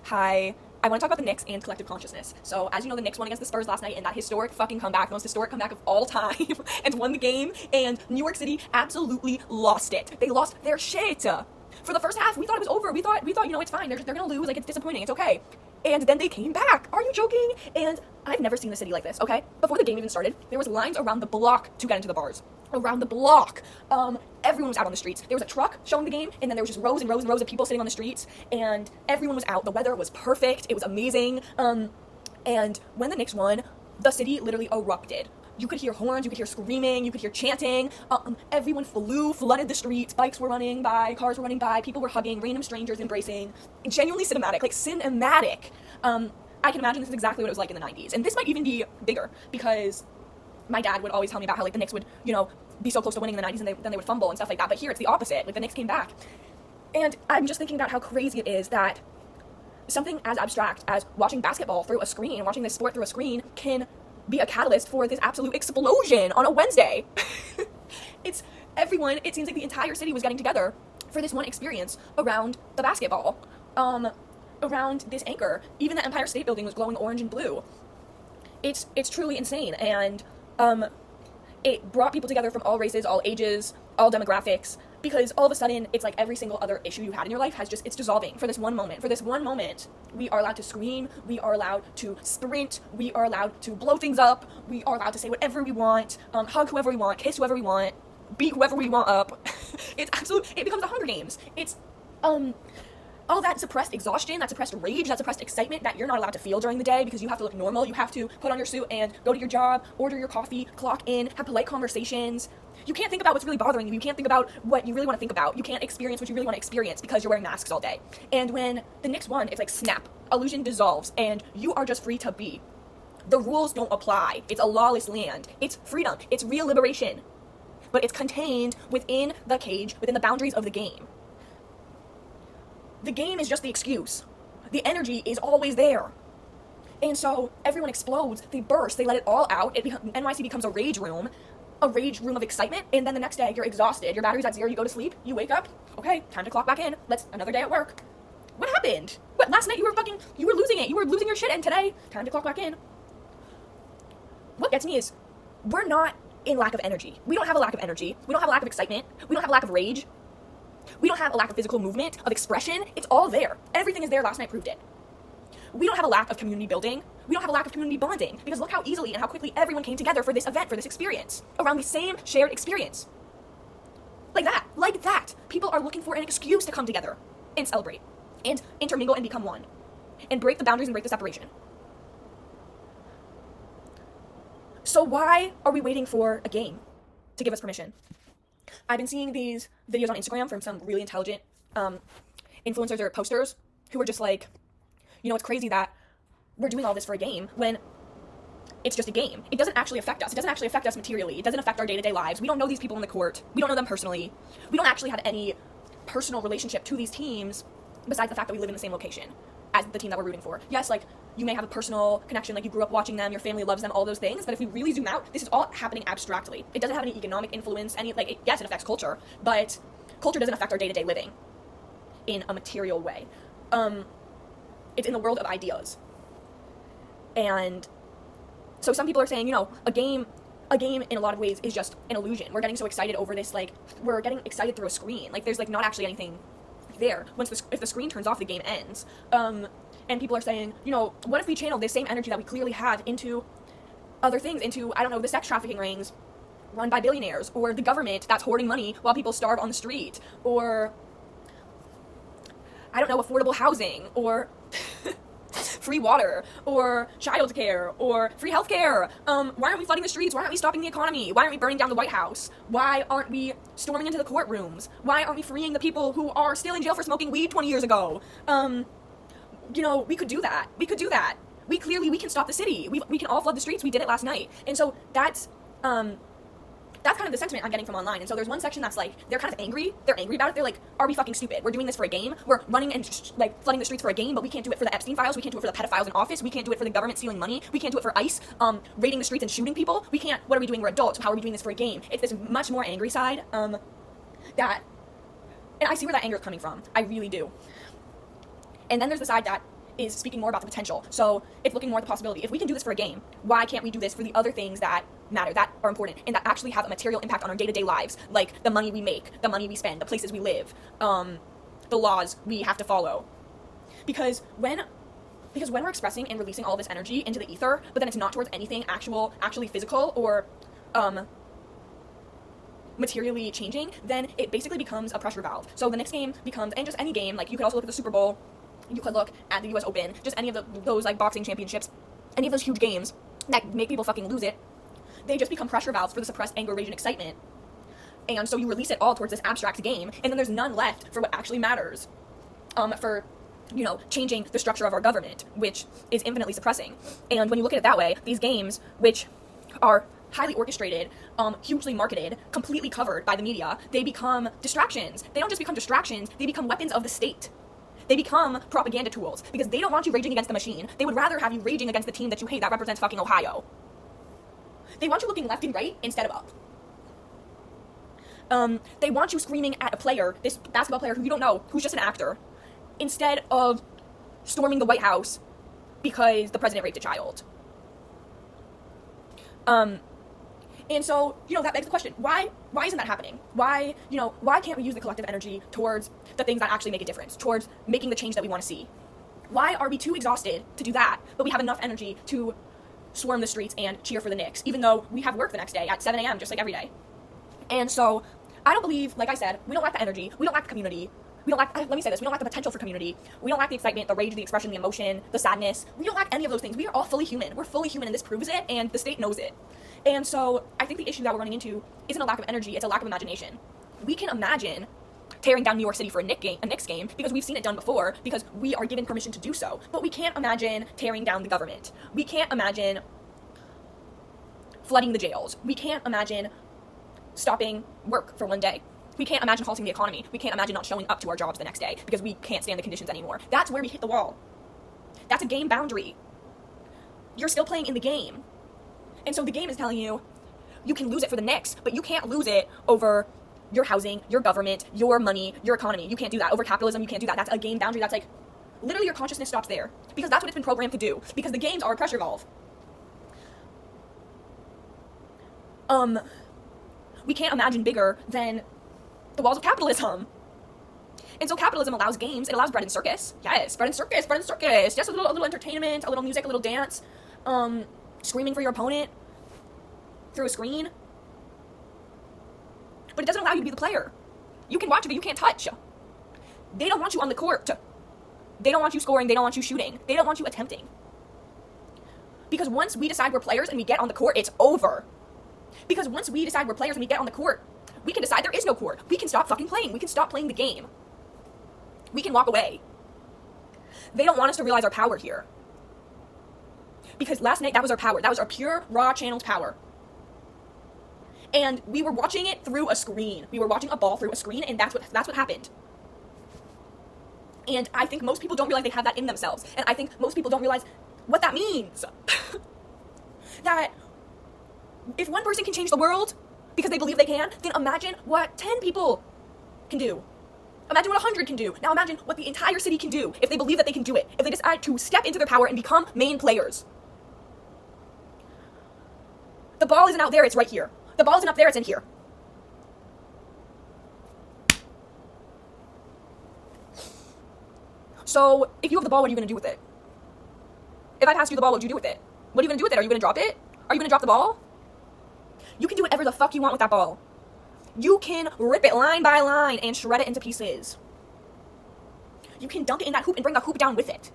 Hi. I want to talk about the Knicks and collective consciousness. So, as you know, the Knicks won against the Spurs last night in that historic fucking comeback, the most historic comeback of all time, and won the game, and New York City absolutely lost it. They lost their shit. For the first half, we thought it was over. We thought, it's fine. They're gonna lose. Like, it's disappointing. It's okay. And then they came back. Are you joking? And I've never seen the city like this, okay? Before the game even started, there was lines around the block to get into the bars. Around the block. Everyone was out on the streets. There was a truck showing the game, and then there was just rows and rows and rows of people sitting on the streets, and everyone was out. The weather was perfect. It was amazing. And when the Knicks won, the city literally erupted. You could hear horns, you could hear screaming, you could hear chanting. Everyone flooded the streets. Bikes were running by, cars were running by, people were hugging, random strangers embracing. Genuinely cinematic, like cinematic. I can imagine this is exactly what it was like in the 90s. And this might even be bigger, because my dad would always tell me about how, like, the Knicks would, be so close to winning in the 90s, and then they would fumble and stuff like that. But here it's the opposite. Like, the Knicks came back. And I'm just thinking about how crazy it is that something as abstract as watching basketball through a screen, watching this sport through a screen, can be a catalyst for this absolute explosion on a Wednesday. It seems like the entire city was getting together for this one experience around the basketball, around this anchor. Even the Empire State Building was glowing orange and blue. It's truly insane, and it brought people together from all races, all ages, all demographics, because all of a sudden, it's like every single other issue you had in your life it's dissolving for this one moment. For this one moment, we are allowed to scream, we are allowed to sprint, we are allowed to blow things up, we are allowed to say whatever we want, hug whoever we want, kiss whoever we want, beat whoever we want up. It becomes the Hunger Games. It's, all that suppressed exhaustion, that suppressed rage, that suppressed excitement that you're not allowed to feel during the day because you have to look normal. You have to put on your suit and go to your job, order your coffee, clock in, have polite conversations. You can't think about what's really bothering you. You can't think about what you really want to think about. You can't experience what you really want to experience because you're wearing masks all day. And when the Knicks won, it's like snap. Illusion dissolves and you are just free to be. The rules don't apply. It's a lawless land. It's freedom. It's real liberation. But it's contained within the cage, within the boundaries of the game. The game is just the excuse. The energy is always there. And so everyone explodes, they burst, they let it all out. NYC becomes a rage room of excitement, and then the next day you're exhausted, your battery's at zero, you go to sleep, you wake up, okay, time to clock back in, another day at work. What happened? What, last night you were losing it, you were losing your shit, and today, time to clock back in. What gets me is, we're not in lack of energy. We don't have a lack of energy, we don't have a lack of excitement, we don't have a lack of rage. We don't have a lack of physical movement, of expression. It's all there. Everything is there. Last night proved it. We don't have a lack of community building. We don't have a lack of community bonding, because look how easily and how quickly everyone came together for this event, for this experience, around the same shared experience. Like that. People are looking for an excuse to come together and celebrate and intermingle and become one and break the boundaries and break the separation. So why are we waiting for a game to give us permission? I've been seeing these videos on Instagram from some really intelligent influencers or posters who are just like, it's crazy that we're doing all this for a game when it's just a game. It doesn't actually affect us. It doesn't actually affect us materially. It doesn't affect our day-to-day lives. We don't know these people in the court. We don't know them personally. We don't actually have any personal relationship to these teams besides the fact that we live in the same location as the team that we're rooting for. Yes, like, you may have a personal connection, like you grew up watching them, your family loves them, all those things, but if we really zoom out, this is all happening abstractly. It doesn't have any economic influence, yes, it affects culture, but culture doesn't affect our day-to-day living in a material way. It's in the world of ideas. And so some people are saying, a game in a lot of ways is just an illusion. We're getting so excited over this, like, we're getting excited through a screen. Like, there's, like, not actually anything there. If the screen turns off, the game ends. And people are saying, what if we channel this same energy that we clearly have into other things, into, the sex trafficking rings run by billionaires, or the government that's hoarding money while people starve on the street, or, affordable housing, or free water, or childcare, or free healthcare. Why aren't we flooding the streets? Why aren't we stopping the economy? Why aren't we burning down the White House? Why aren't we storming into the courtrooms? Why aren't we freeing the people who are still in jail for smoking weed 20 years ago? We could do that. We can stop the city. We can all flood the streets. We did it last night. And so that's kind of the sentiment I'm getting from online. And so there's one section that's like, they're kind of angry. They're angry about it. They're like, are we fucking stupid? We're doing this for a game. We're running and flooding the streets for a game, but we can't do it for the Epstein files. We can't do it for the pedophiles in office. We can't do it for the government stealing money. We can't do it for ICE raiding the streets and shooting people. We can't. What are we doing? We're adults. How are we doing this for a game? It's this much more angry side and I see where that anger is coming from. I really do. And then there's the side that is speaking more about the potential. So it's looking more at the possibility. If we can do this for a game, why can't we do this for the other things that matter, that are important, and that actually have a material impact on our day-to-day lives, like the money we make, the money we spend, the places we live, the laws we have to follow. Because when we're expressing and releasing all of this energy into the ether, but then it's not towards anything actually physical or materially changing, then it basically becomes a pressure valve. So the Knicks game becomes, and just any game, like you could also look at the Super Bowl, you could look at the US Open, just any of those like boxing championships, any of those huge games that make people fucking lose it, they just become pressure valves for the suppressed anger, rage, and excitement. And so you release it all towards this abstract game, and then there's none left for what actually matters. For, you know, changing the structure of our government, which is infinitely suppressing. And when you look at it that way, these games, which are highly orchestrated, hugely marketed, completely covered by the media, they become distractions. They don't just become distractions, they become weapons of the state. They become propaganda tools, because they don't want you raging against the machine. They would rather have you raging against the team that you hate that represents fucking Ohio. They want you looking left and right instead of up. They want you screaming at a player, this basketball player who you don't know, who's just an actor, instead of storming the White House because the president raped a child. And so, you know, that begs the question, why isn't that happening? Why can't we use the collective energy towards the things that actually make a difference, towards making the change that we want to see? Why are we too exhausted to do that, but we have enough energy to swarm the streets and cheer for the Knicks, even though we have work the next day at 7 a.m., just like every day? And so, I don't believe, like I said, we don't lack the energy, we don't lack the community, we don't lack the potential for community, we don't lack the excitement, the rage, the expression, the emotion, the sadness, we don't lack any of those things. We are all fully human. We're fully human, and this proves it, and the state knows it. And so, I think the issue that we're running into isn't a lack of energy, it's a lack of imagination. We can imagine tearing down New York City for a Knicks game, because we've seen it done before, because we are given permission to do so, but we can't imagine tearing down the government. We can't imagine flooding the jails. We can't imagine stopping work for one day. We can't imagine halting the economy. We can't imagine not showing up to our jobs the next day because we can't stand the conditions anymore. That's where we hit the wall. That's a game boundary. You're still playing in the game. And so the game is telling you, you can lose it for the Knicks, but you can't lose it over your housing, your government, your money, your economy. You can't do that. Over capitalism, you can't do that. That's a game boundary. That's like, literally your consciousness stops there. Because that's what it's been programmed to do. Because the games are a pressure valve. We can't imagine bigger than the walls of capitalism. And so capitalism allows games, it allows bread and circus. Yes, bread and circus. Just a little entertainment, a little music, a little dance, screaming for your opponent through a screen. But it doesn't allow you to be the player. You can watch it, but you can't touch. They don't want you on the court. They don't want you scoring, they don't want you shooting. They don't want you attempting. Because once we decide we're players and we get on the court, it's over. Because once we decide we're players and we get on the court, we can decide there is no court. We can stop fucking playing. We can stop playing the game. We can walk away. They don't want us to realize our power here. Because last night, that was our power. That was our pure, raw channeled power. And we were watching it through a screen. We were watching a ball through a screen, and that's what happened. And I think most people don't realize they have that in themselves. And I think most people don't realize what that means. That if one person can change the world because they believe they can, then imagine what 10 people can do. Imagine what 100 can do. Now imagine what the entire city can do if they believe that they can do it. If they decide to step into their power and become main players. The ball isn't out there, it's right here. The ball isn't up there, it's in here. So, if you have the ball, what are you going to do with it? If I passed you the ball, what would you do with it? What are you going to do with it? Are you going to drop it? Are you going to drop the ball? You can do whatever the fuck you want with that ball. You can rip it line by line and shred it into pieces. You can dunk it in that hoop and bring the hoop down with it.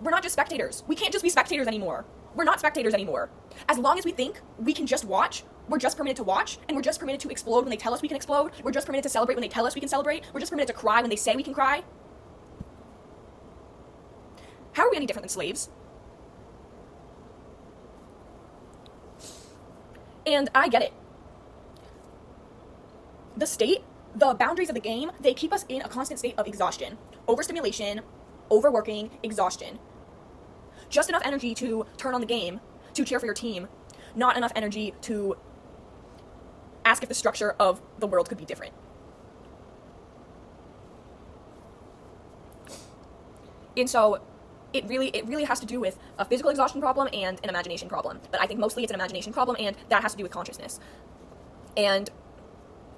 We're not just spectators. We can't just be spectators anymore. We're not spectators anymore. As long as we think we can just watch, we're just permitted to watch, and we're just permitted to explode when they tell us we can explode, we're just permitted to celebrate when they tell us we can celebrate, we're just permitted to cry when they say we can cry. How are we any different than slaves? And I get it. The state, the boundaries of the game, they keep us in a constant state of exhaustion. Overstimulation, overworking, exhaustion. Just enough energy to turn on the game, to cheer for your team. Not enough energy to ask if the structure of the world could be different. And so it really has to do with a physical exhaustion problem and an imagination problem. But I think mostly it's an imagination problem, and that has to do with consciousness. And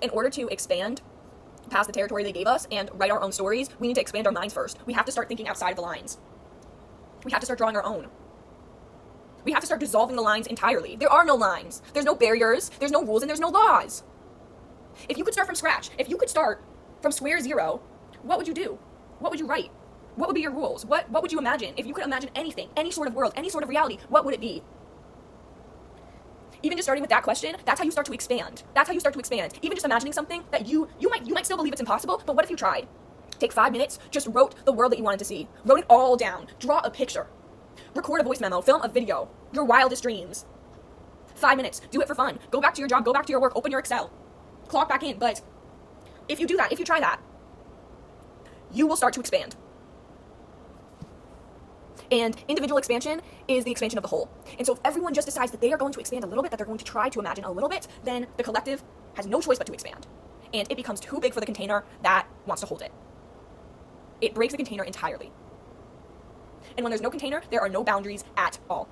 in order to expand past the territory they gave us and write our own stories, we need to expand our minds first. We have to start thinking outside of the lines. We have to start drawing our own. We have to start dissolving the lines entirely. There are no lines. There's no barriers, there's no rules, and there's no laws. If you could start from scratch, if you could start from square zero, what would you do? What would you write? What would be your rules? What would you imagine? If you could imagine anything, any sort of world, any sort of reality, what would it be? Even just starting with that question, that's how you start to expand. That's how you start to expand. Even just imagining something that you might still believe it's impossible, but what if you tried? Take 5 minutes, just wrote the world that you wanted to see. Wrote it all down. Draw a picture. Record a voice memo. Film a video. Your wildest dreams. 5 minutes. Do it for fun. Go back to your job. Go back to your work. Open your Excel. Clock back in. But if you do that, if you try that, you will start to expand. And individual expansion is the expansion of the whole. And so if everyone just decides that they are going to expand a little bit, that they're going to try to imagine a little bit, then the collective has no choice but to expand. And it becomes too big for the container that wants to hold it. It breaks the container entirely. And when there's no container, there are no boundaries at all.